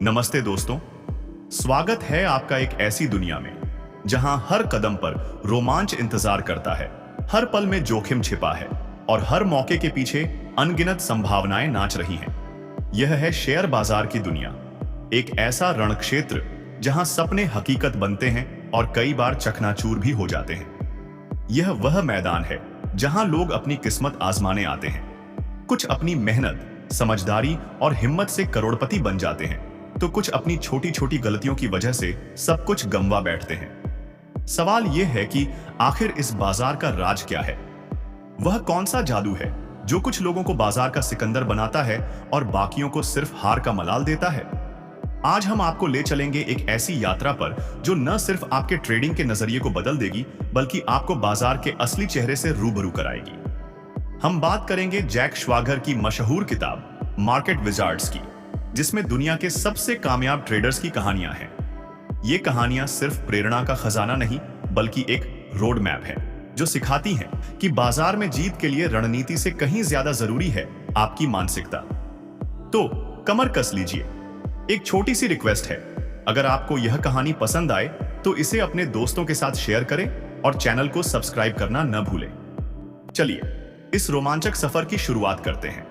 नमस्ते दोस्तों, स्वागत है आपका एक ऐसी दुनिया में जहां हर कदम पर रोमांच इंतजार करता है, हर पल में जोखिम छिपा है और हर मौके के पीछे अनगिनत संभावनाएं नाच रही हैं। यह है शेयर बाजार की दुनिया, एक ऐसा रणक्षेत्र जहां सपने हकीकत बनते हैं और कई बार चकनाचूर भी हो जाते हैं। यह वह मैदान है जहां लोग अपनी किस्मत आजमाने आते हैं। कुछ अपनी मेहनत, समझदारी और हिम्मत से करोड़पति बन जाते हैं, तो कुछ अपनी छोटी छोटी गलतियों की वजह से सब कुछ गंवा बैठते हैं। सवाल यह है कि आखिर इस बाजार का राज क्या है? वह कौन सा जादू है जो कुछ लोगों को बाजार का सिकंदर बनाता है और बाकियों को सिर्फ हार का मलाल देता है? आज हम आपको ले चलेंगे एक ऐसी यात्रा पर जो न सिर्फ आपके ट्रेडिंग के नजरिए को बदल देगी, बल्कि आपको बाजार के असली चेहरे से रूबरू कराएगी। हम बात करेंगे जैक श्वागर की मशहूर किताब मार्केट विजार्ड्स की, जिसमें दुनिया के सबसे कामयाब ट्रेडर्स की कहानियां हैं। ये कहानियां सिर्फ प्रेरणा का खजाना नहीं, बल्कि एक रोड मैप है जो सिखाती हैं कि बाजार में जीत के लिए रणनीति से कहीं ज्यादा जरूरी है आपकी मानसिकता। तो कमर कस लीजिए। एक छोटी सी रिक्वेस्ट है, अगर आपको यह कहानी पसंद आए तो इसे अपने दोस्तों के साथ शेयर करें और चैनल को सब्सक्राइब करना न भूलें। चलिए इस रोमांचक सफर की शुरुआत करते हैं।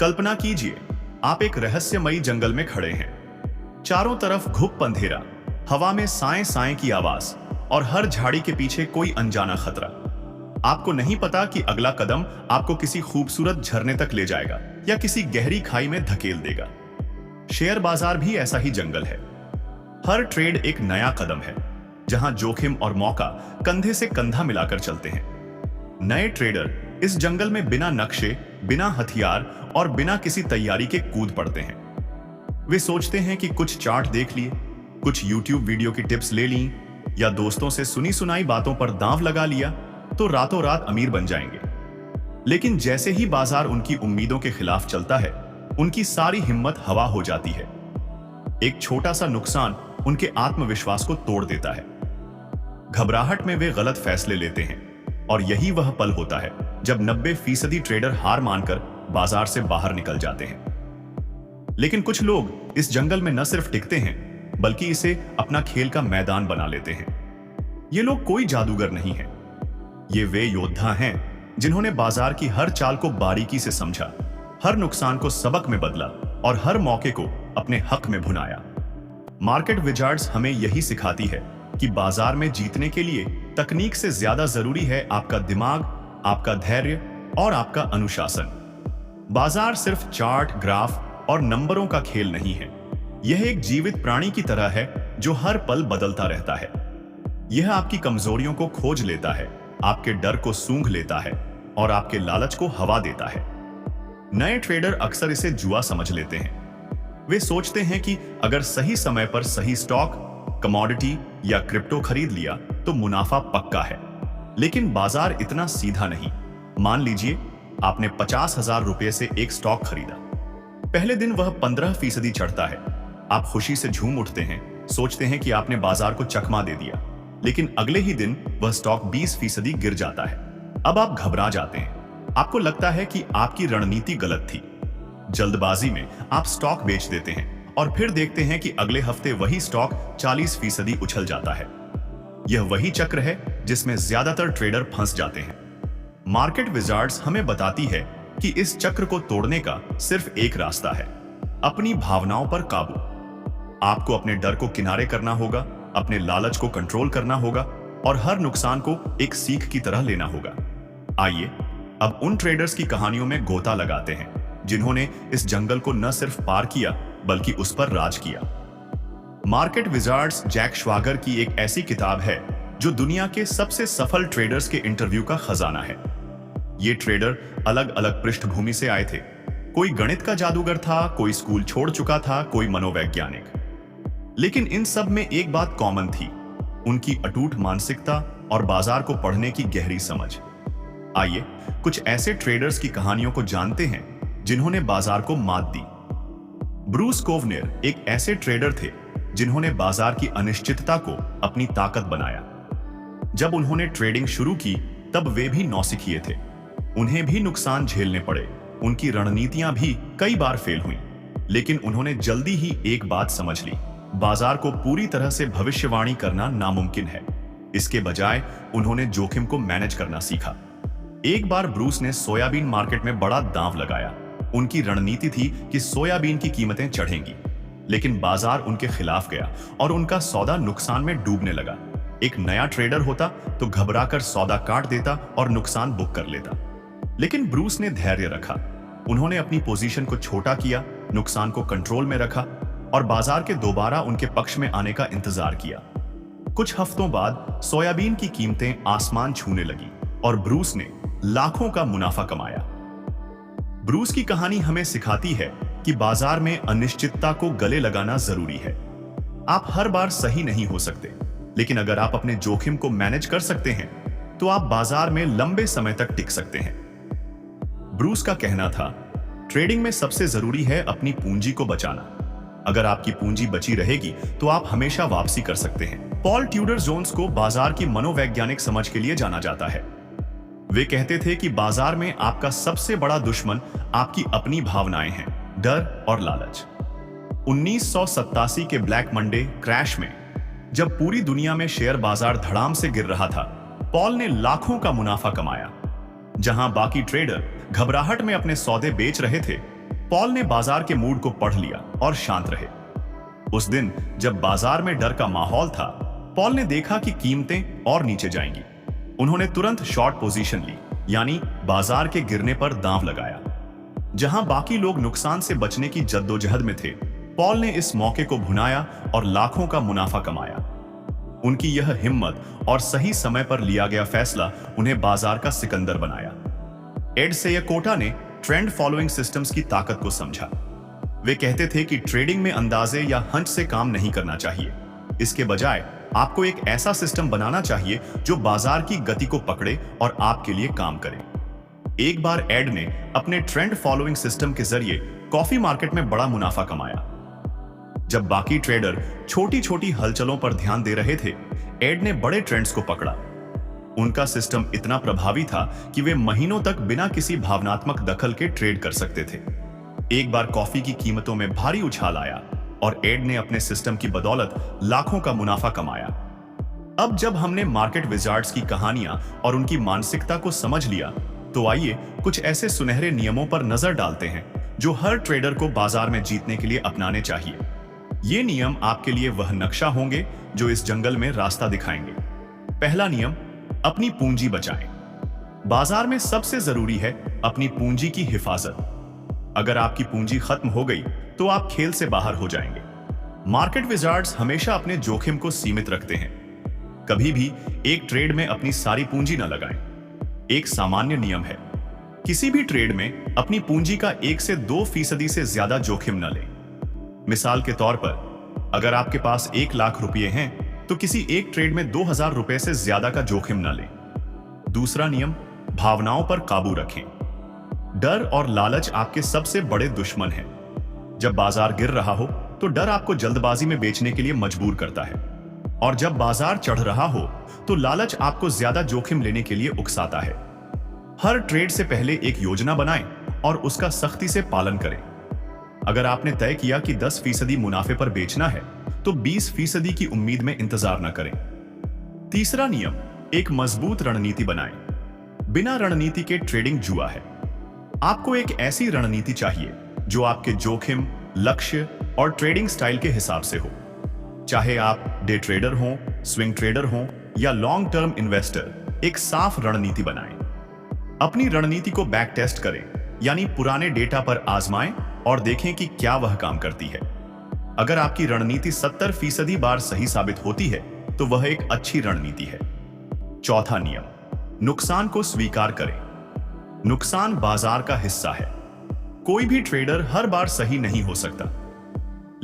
कल्पना कीजिए, आप एक रहस्यमयी जंगल में खड़े हैं। चारों तरफ घुप अंधेरा, हवा में साए साए की आवाज और हर झाड़ी के पीछे कोई अनजाना खतरा। आपको नहीं पता कि अगला कदम आपको किसी खूबसूरत झरने तक ले जाएगा या किसी गहरी खाई में धकेल देगा। शेयर बाजार भी ऐसा ही जंगल है। हर ट्रेड एक नया कदम है, जहां जोखिम और मौका कंधे से कंधा मिलाकर चलते हैं। नए ट्रेडर इस जंगल में बिना नक्शे, बिना हथियार और बिना किसी तैयारी के कूद पड़ते हैं। वे सोचते हैं कि कुछ चार्ट देख लिए, कुछ YouTube वीडियो की टिप्स ले ली या दोस्तों से सुनी सुनाई बातों पर दांव लगा लिया तो रातों रात अमीर बन जाएंगे। लेकिन जैसे ही बाजार उनकी उम्मीदों के खिलाफ चलता है, उनकी सारी हिम्मत हवा हो जाती है। एक छोटा सा नुकसान उनके आत्मविश्वास को तोड़ देता है। घबराहट में वे गलत फैसले लेते हैं और यही वह पल होता है जब 90% ट्रेडर हार मानकर बाजार से बाहर निकल जाते हैं। लेकिन कुछ लोग इस जंगल में न सिर्फ टिकते हैं, बल्कि इसे अपना खेल का मैदान बना लेते हैं। ये लोग कोई जादूगर नहीं हैं। ये वे योद्धा हैं जिन्होंने बाजार की हर चाल को बारीकी से समझा, हर नुकसान को सबक में बदला और हर मौके को अपने हक में भुनाया। मार्केट विजार्ड्स हमें यही सिखाती है कि बाजार में जीतने के लिए तकनीक से ज्यादा जरूरी है आपका दिमाग, आपका धैर्य और आपका अनुशासन। बाजार सिर्फ चार्ट, ग्राफ और नंबरों का खेल नहीं है। यह एक जीवित प्राणी की तरह है जो हर पल बदलता रहता है। यह आपकी कमजोरियों को खोज लेता है, आपके डर को सूंघ लेता है और आपके लालच को हवा देता है। नए ट्रेडर अक्सर इसे जुआ समझ लेते हैं। वे सोचते हैं कि अगर सही समय पर सही स्टॉक, कमोडिटी या क्रिप्टो खरीद लिया तो मुनाफा पक्का है। लेकिन बाजार इतना सीधा नहीं। मान लीजिए आपने 50,000 रुपए से एक स्टॉक खरीदा। पहले दिन वह 15% चढ़ता है। आप खुशी से झूम उठते हैं, सोचते हैं कि आपने बाजार को चकमा दे दिया। लेकिन अगले ही दिन वह स्टॉक 20% गिर जाता है। अब आप घबरा जाते हैं। आपको लगता है कि आपकी रणनीति गलत थी। जल्दबाजी में आप स्टॉक बेच देते हैं और फिर देखते हैं कि अगले हफ्ते वही स्टॉक 40% उछल जाता है। यह वही चक्र है जिसमें ज्यादातर ट्रेडर फंस जाते हैं। मार्केट विजार्ड्स हमें बताती है कि इस चक्र को तोड़ने का सिर्फ एक रास्ता है, अपनी भावनाओं पर काबू। आपको अपने डर को किनारे करना होगा, अपने लालच को कंट्रोल करना होगा और हर नुकसान को एक सीख की तरह लेना होगा। आइए अब उन ट्रेडर्स की कहानियों में गोता लगाते हैं जिन्होंने इस जंगल को न सिर्फ पार किया बल्कि उस पर राज किया। मार्केट विजार्ड्स जैक श्वागर की एक ऐसी किताब है जो दुनिया के सबसे सफल ट्रेडर्स के इंटरव्यू का खजाना है। ये ट्रेडर अलग अलग पृष्ठभूमि से आए थे। कोई गणित का जादूगर था, कोई स्कूल छोड़ चुका था, कोई मनोवैज्ञानिक। लेकिन इन सब में एक बात कॉमन थी, उनकी अटूट मानसिकता और बाजार को पढ़ने की गहरी समझ। आइए कुछ ऐसे ट्रेडर्स की कहानियों को जानते हैं जिन्होंने बाजार को मात दी। ब्रूस कोवनेर एक ऐसे ट्रेडर थे जिन्होंने बाजार की अनिश्चितता को अपनी ताकत बनाया। जब उन्होंने ट्रेडिंग शुरू की तब वे भी नौसिखिए थे। उन्हें भी नुकसान झेलने पड़े, उनकी रणनीतियां भी कई बार फेल हुईं। लेकिन उन्होंने जल्दी ही एक बात समझ ली, बाजार को पूरी तरह से भविष्यवाणी करना नामुमकिन है। इसके बजाय उन्होंने जोखिम को मैनेज करना सीखा। एक बार ब्रूस ने सोयाबीन मार्केट में बड़ा दांव लगाया। उनकी रणनीति थी कि सोयाबीन की कीमतें चढ़ेंगी, लेकिन बाजार उनके खिलाफ गया और उनका सौदा नुकसान में डूबने लगा। एक नया ट्रेडर होता तो घबराकर सौदा काट देता और नुकसान बुक कर लेता, लेकिन ब्रूस ने धैर्य रखा। उन्होंने अपनी पोजीशन को छोटा किया, नुकसान को कंट्रोल में रखा और बाजार के दोबारा उनके पक्ष में आने का इंतजार किया। कुछ हफ्तों बाद सोयाबीन की कीमतें आसमान छूने लगी और ब्रूस ने लाखों का मुनाफा कमाया। ब्रूस की कहानी हमें सिखाती है कि बाजार में अनिश्चितता को गले लगाना जरूरी है। आप हर बार सही नहीं हो सकते, लेकिन अगर आप अपने जोखिम को मैनेज कर सकते हैं तो आप बाजार में लंबे समय तक टिक सकते हैं। ब्रूस का कहना था, ट्रेडिंग में सबसे जरूरी है अपनी पूंजी को बचाना। अगर आपकी पूंजी बची रहेगी तो आप हमेशा वापसी कर सकते हैं। पॉल ट्यूडर जोन्स को बाजार की मनोवैज्ञानिक समझ के लिए जाना जाता है। वे कहते थे कि बाजार में आपका सबसे बड़ा दुश्मन आपकी अपनी भावनाएं हैं, डर और लालच। 1987 के ब्लैक मंडे क्रैश में जब पूरी दुनिया में शेयर बाजार धड़ाम से गिर रहा था, पॉल ने लाखों का मुनाफा कमाया। जहां बाकी ट्रेडर घबराहट में अपने सौदे बेच रहे थे, पॉल ने बाजार के मूड को पढ़ लिया और शांत रहे। उस दिन जब बाजार में डर का माहौल था, पॉल ने देखा कि कीमतें और नीचे जाएंगी। उन्होंने तुरंत शॉर्ट पोजीशन ली, यानी बाजार के गिरने पर दांव लगाया। जहां बाकी लोग नुकसान से बचने की जद्दोजहद में थे, पॉल ने इस मौके को भुनाया और लाखों का मुनाफा कमाया। उनकी यह हिम्मत और सही समय पर लिया गया फैसला उन्हें बाजार का सिकंदर बनाया। एड सेयकोटा ने ट्रेंड फॉलोइंग सिस्टम्स की ताकत को समझा। वे कहते थे कि ट्रेडिंग में अंदाजे या हंच से काम नहीं करना चाहिए। इसके बजाय आपको एक ऐसा सिस्टम बनाना चाहिए जो बाजार की गति को पकड़े और आपके लिए काम करे। एक बार एड ने अपने ट्रेंड फॉलोइंग सिस्टम के जरिए कॉफी मार्केट में बड़ा मुनाफा कमाया। जब बाकी ट्रेडर छोटी छोटी हलचलों पर ध्यान दे रहे थे, एड ने बड़े ट्रेंड्स को पकड़ा। उनका सिस्टम इतना प्रभावी था कि वे महीनों तक बिना किसी भावनात्मक दखल के ट्रेड कर सकते थे। एक बार कॉफी की कीमतों में भारी उछाल आया और एड ने अपने सिस्टम की बदौलत लाखों का मुनाफा कमाया। अब जब हमने मार्केट विजार्ड्स की कहानियां और उनकी मानसिकता को समझ लिया, तो आइए कुछ ऐसे सुनहरे नियमों पर नजर डालते हैं जो हर ट्रेडर को बाजार में जीतने के लिए अपनाने चाहिए। ये नियम आपके लिए वह नक्शा होंगे जो इस जंगल में रास्ता दिखाएंगे। पहला नियम, अपनी पूंजी बचाएं। बाजार में सबसे जरूरी है अपनी पूंजी की हिफाजत। अगर आपकी पूंजी खत्म हो गई तो आप खेल से बाहर हो जाएंगे। मार्केट विजार्ड्स हमेशा अपने जोखिम को सीमित रखते हैं। कभी भी एक ट्रेड में अपनी सारी पूंजी न लगाएं। एक सामान्य नियम है, किसी भी ट्रेड में अपनी पूंजी का 1 से 2% से ज्यादा जोखिम न लें। मिसाल के तौर पर, अगर आपके पास 1 लाख रुपए हैं तो किसी एक ट्रेड में 2000 रुपए से ज्यादा का जोखिम न लें। दूसरा नियम, भावनाओं पर काबू रखें। डर और लालच आपके सबसे बड़े दुश्मन हैं। जब बाजार गिर रहा हो तो डर आपको जल्दबाजी में बेचने के लिए मजबूर करता है, और जब बाजार चढ़ रहा हो तो लालच आपको ज्यादा जोखिम लेने के लिए उकसाता है। हर ट्रेड से पहले एक योजना बनाएं और उसका सख्ती से पालन करें। अगर आपने तय किया कि 10% मुनाफे पर बेचना है, तो 20% की उम्मीद में इंतजार न करें। तीसरा नियम, एक मजबूत रणनीति बनाएं। बिना रणनीति के ट्रेडिंग जुआ है। आपको एक ऐसी रणनीति चाहिए जो आपके जोखिम, लक्ष्य और ट्रेडिंग स्टाइल के हिसाब से हो। चाहे आप डे ट्रेडर हों, स्विंग ट्रेडर हों या लॉन्ग टर्म इन्वेस्टर, एक साफ रणनीति बनाएं। अपनी रणनीति को बैक टेस्ट करें, यानी पुराने डेटा पर आजमाएं और देखें कि क्या वह काम करती है। अगर आपकी रणनीति 70% बार सही साबित होती है तो वह एक अच्छी रणनीति है। चौथा नियम, नुकसान को स्वीकार करें। नुकसान बाजार का हिस्सा है। कोई भी ट्रेडर हर बार सही नहीं हो सकता,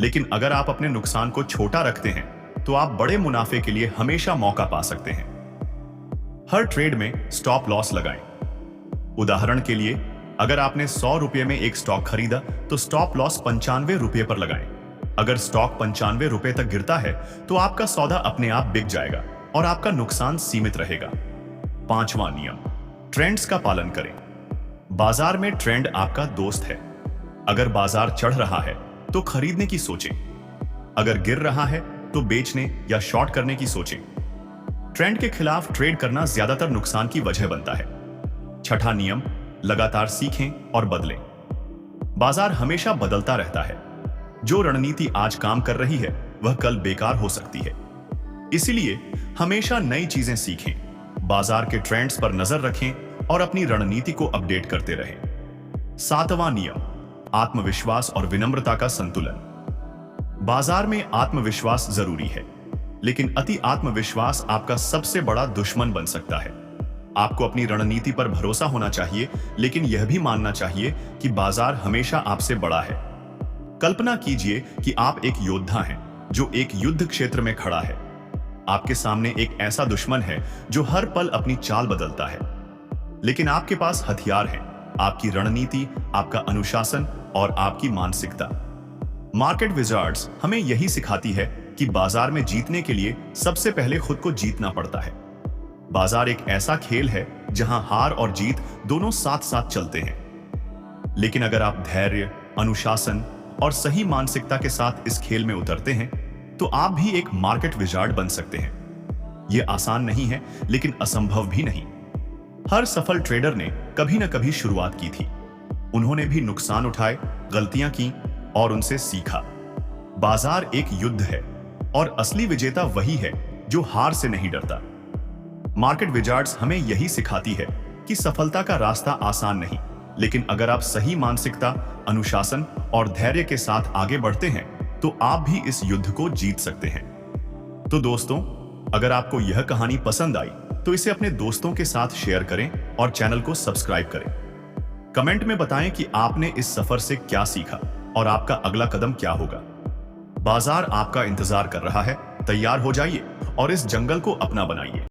लेकिन अगर आप अपने नुकसान को छोटा रखते हैं तो आप बड़े मुनाफे के लिए हमेशा मौका पा सकते हैं। हर ट्रेड में स्टॉप लॉस लगाएं। उदाहरण के लिए, अगर आपने 100 रुपये में एक स्टॉक खरीदा तो स्टॉप लॉस 95 रुपये पर लगाएं। अगर स्टॉक 95 रुपये तक गिरता है तो आपका सौदा अपने आप बिक जाएगा और आपका नुकसान सीमित रहेगा। पांचवा नियम, ट्रेंड्स का पालन करें। बाजार में ट्रेंड आपका दोस्त है। अगर बाजार चढ़ रहा है तो खरीदने की सोचें। अगर गिर रहा है तो बेचने या शॉर्ट करने की सोचें। ट्रेंड के खिलाफ ट्रेड करना ज्यादातर नुकसान की वजह बनता है। छठा नियम, लगातार सीखें और बदलें। बाजार हमेशा बदलता रहता है। जो रणनीति आज काम कर रही है वह कल बेकार हो सकती है। इसलिए हमेशा नई चीजें सीखें, बाजार के ट्रेंड्स पर नजर रखें और अपनी रणनीति को अपडेट करते रहें। सातवां नियम, आत्मविश्वास और विनम्रता का संतुलन। बाजार में आत्मविश्वास जरूरी है, लेकिन अति आत्मविश्वास आपका सबसे बड़ा दुश्मन बन सकता है। आपको अपनी रणनीति पर भरोसा होना चाहिए, लेकिन यह भी मानना चाहिए कि बाजार हमेशा आपसे बड़ा है। कल्पना कीजिए कि आप एक योद्धा हैं जो एक युद्ध क्षेत्र में खड़ा है। आपके सामने एक ऐसा दुश्मन है जो हर पल अपनी चाल बदलता है, लेकिन आपके पास हथियार हैं, आपकी रणनीति, आपका अनुशासन और आपकी मानसिकता। मार्केट विजार्ड्स हमें यही सिखाती है कि बाजार में जीतने के लिए सबसे पहले खुद को जीतना पड़ता है। बाजार एक ऐसा खेल है जहां हार और जीत दोनों साथ साथ चलते हैं। लेकिन अगर आप धैर्य, अनुशासन और सही मानसिकता के साथ इस खेल में उतरते हैं तो आप भी एक मार्केट विजार्ड बन सकते हैं। यह आसान नहीं है, लेकिन असंभव भी नहीं। हर सफल ट्रेडर ने कभी न कभी शुरुआत की थी। उन्होंने भी नुकसान उठाए, गलतियां की और उनसे सीखा। बाजार एक युद्ध है और असली विजेता वही है जो हार से नहीं डरता। मार्केट विजार्ड्स हमें यही सिखाती है कि सफलता का रास्ता आसान नहीं, लेकिन अगर आप सही मानसिकता, अनुशासन और धैर्य के साथ आगे बढ़ते हैं तो आप भी इस युद्ध को जीत सकते हैं। तो दोस्तों, अगर आपको यह कहानी पसंद आई तो इसे अपने दोस्तों के साथ शेयर करें और चैनल को सब्सक्राइब करें। कमेंट में बताएं कि आपने इस सफर से क्या सीखा और आपका अगला कदम क्या होगा। बाजार आपका इंतजार कर रहा है। तैयार हो जाइए और इस जंगल को अपना बनाइए।